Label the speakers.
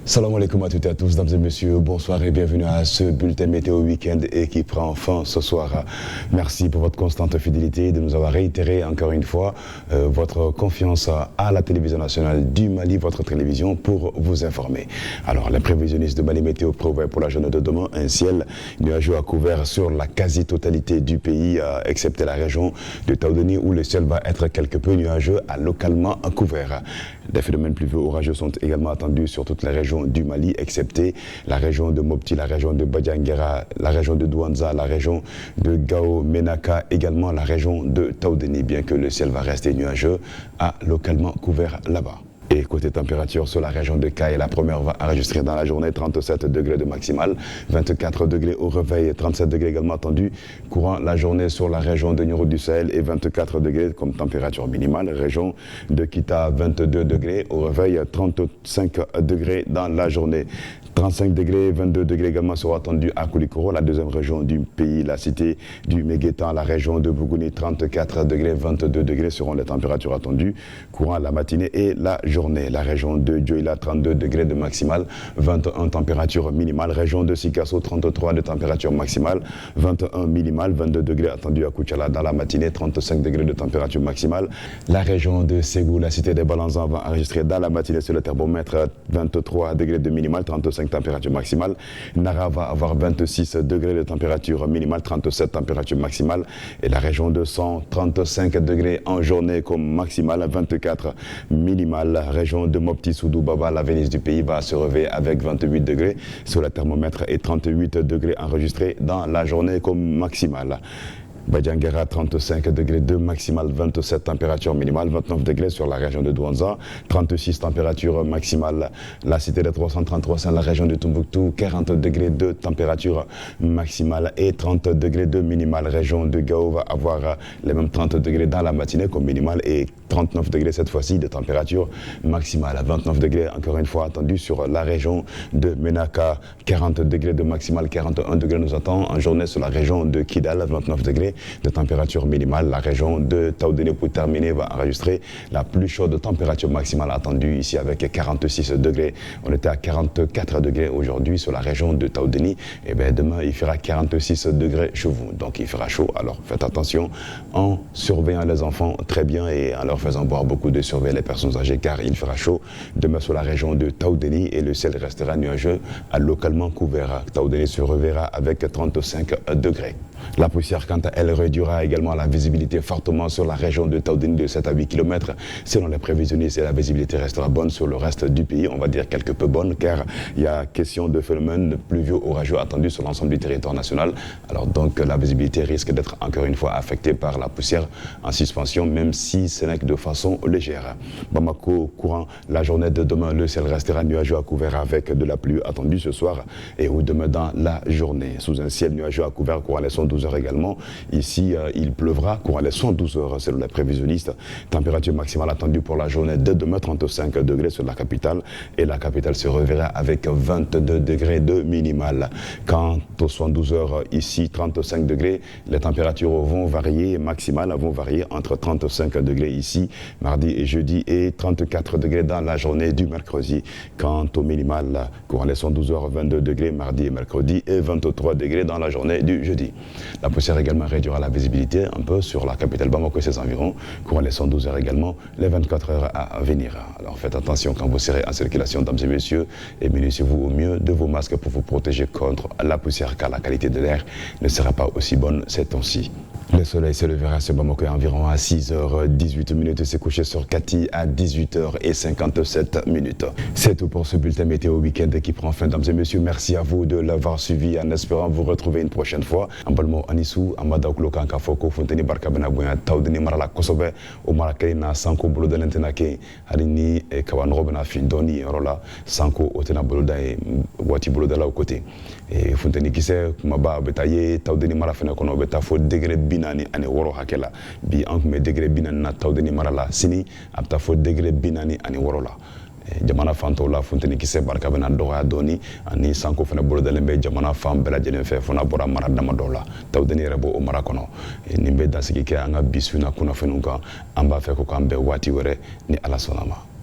Speaker 1: Salam alaikum à toutes et à tous, dames et messieurs, bonsoir et bienvenue à ce bulletin météo week-end et qui prend fin ce soir. Merci pour votre constante fidélité de nous avoir réitéré encore une fois votre confiance à la télévision nationale du Mali, votre télévision, pour vous informer. Alors, les prévisionnistes de Mali Météo prévoient pour la journée de demain un ciel nuageux à couvert sur la quasi-totalité du pays, excepté la région de Taoudeni où le ciel va être quelque peu nuageux à localement à couvert. Des phénomènes pluvieux orageux sont également attendus sur toutes les régions du Mali, excepté la région de Mopti, la région de Badianguera, la région de Douanza, la région de Gao, Menaka, également la région de Taoudeni, bien que le ciel va rester nuageux à localement couvert là-bas. Et côté température, sur la région de Kaye, la première va enregistrer dans la journée 37 degrés de maximal, 24 degrés au réveil, 37 degrés également attendus courant la journée sur la région de Nioro du Sahel et 24 degrés comme température minimale. Région de Kita, 22 degrés au réveil, 35 degrés dans la journée. 35 degrés, 22 degrés également seront attendus à Koulikoro, la deuxième région du pays, la cité du Méguétan, la région de Bougouni, 34 degrés, 22 degrés seront les températures attendues courant la matinée et la journée. La région de Dioïla, 32 degrés de maximal, 21 température minimale. Région de Sikasso, 33 de température maximale, 21 minimale, 22 degrés attendus à Kouchala dans la matinée, 35 degrés de température maximale. La région de Ségou, la cité des Balanzans va enregistrer dans la matinée sur le thermomètre 23 degrés de minimal, 35 température maximale. Nara va avoir 26 degrés de température minimale, 37 température maximale. Et la région de 135 degrés en journée comme maximale, 24 minimale. Région de Mopti, Soudou, Baba, la Venise du pays va se réveiller avec 28 degrés sur le thermomètre et 38 degrés enregistrés dans la journée comme maximale. Badianguera, 35 degrés de maximal, 27 température minimale, 29 degrés sur la région de Douanza, 36 température maximale, la cité de 333, c'est la région de Tombouctou, 40 degrés de température maximale et 30 degrés de minimale. Région de Gao va avoir les mêmes 30 degrés dans la matinée comme minimale et 39 degrés cette fois-ci de température maximale. 29 degrés encore une fois attendu sur la région de Menaka, 40 degrés de maximal, 41 degrés nous attend en journée sur la région de Kidal, 29 degrés de température minimale. La région de Taoudeni pour terminer va enregistrer la plus chaude température maximale attendue ici avec 46 degrés. On était à 44 degrés aujourd'hui sur la région de Taoudeni. Et bien demain il fera 46 degrés chez vous. Donc il fera chaud. Alors faites attention en surveillant les enfants très bien et en leur faisant boire beaucoup de surveiller les personnes âgées car il fera chaud demain sur la région de Taoudeni et le ciel restera nuageux à localement couvert. Taoudeni se reverra avec 35 degrés. La poussière, quant à elle, réduira également la visibilité fortement sur la région de Taoudeni de 7 à 8 km. Selon les prévisionnistes, la visibilité restera bonne sur le reste du pays. On va dire quelque peu bonne car il y a question de phénomènes pluvieux orageux attendus sur l'ensemble du territoire national. Alors donc la visibilité risque d'être encore une fois affectée par la poussière en suspension, même si ce n'est que de façon légère. Bamako, courant la journée de demain, le ciel restera nuageux à couvert avec de la pluie attendue ce soir et ou demain dans la journée. Sous un ciel nuageux à couvert courant les 112 heures également. Ici, il pleuvra courant les 112 heures selon les prévisionnistes. Température maximale attendue pour la journée de demain, 35 degrés sur la capitale. Et la capitale se reverra avec 22 degrés de minimal. Quant aux 112 heures, ici, 35 degrés. Les températures vont varier, maximales vont varier entre 35 degrés ici, mardi et jeudi, et 34 degrés dans la journée du mercredi. Quant au minimal, courant les 112 heures, 22 degrés mardi et mercredi, et 23 degrés dans la journée du jeudi. La poussière également réduira la visibilité un peu sur la capitale Bamako et ses environs, courant les 112 heures également, les 24 heures à venir. Alors faites attention quand vous serez en circulation, dames et messieurs, et munissez-vous au mieux de vos masques pour vous protéger contre la poussière, car la qualité de l'air ne sera pas aussi bonne ces temps-ci. Le soleil se levera sur Bamako environ à 6h18 et s'est couché sur Kati à 18h57. C'est tout pour ce bulletin météo week-end qui prend fin, dames et messieurs. Merci à vous de l'avoir suivi en espérant vous retrouver une prochaine fois. Ambalmo Anisou, Amada Okulokan Kafoko, Fonteni Barkabena Bouya, Taoudeni Marala Kosobe, Omar Kaina, Sanko Boloda Lentenake, Harini, Kawan Robena Findoni, Rola, Sanko, Otena Boloda et Wati Boloda là au côté. Et Fonteni Kise, Maba Betaye, Taoudeni Marafena Kono, Beta, faut degré binani ani woro hakela bi an kun bɛ degré binani na Taoudeni mara la sini a bɛ taa fo degré binani ani woro la jamana fan tɔw la funteni kisɛ barika bɛna dɔgɔya dɔɔni ani sanko fana bolodalen bɛ jamana fan bɛɛ lajɛlen fɛ fo n'a bɔra mara dama dɔw la Taoudeni yɛrɛ b'o mara kɔnɔ nin bɛ dansigi kɛ an ka bi su in na kunnafoniw kan an b'a fɛ ko k'an bɛn waati wɛrɛ ni Ala sɔnna ma.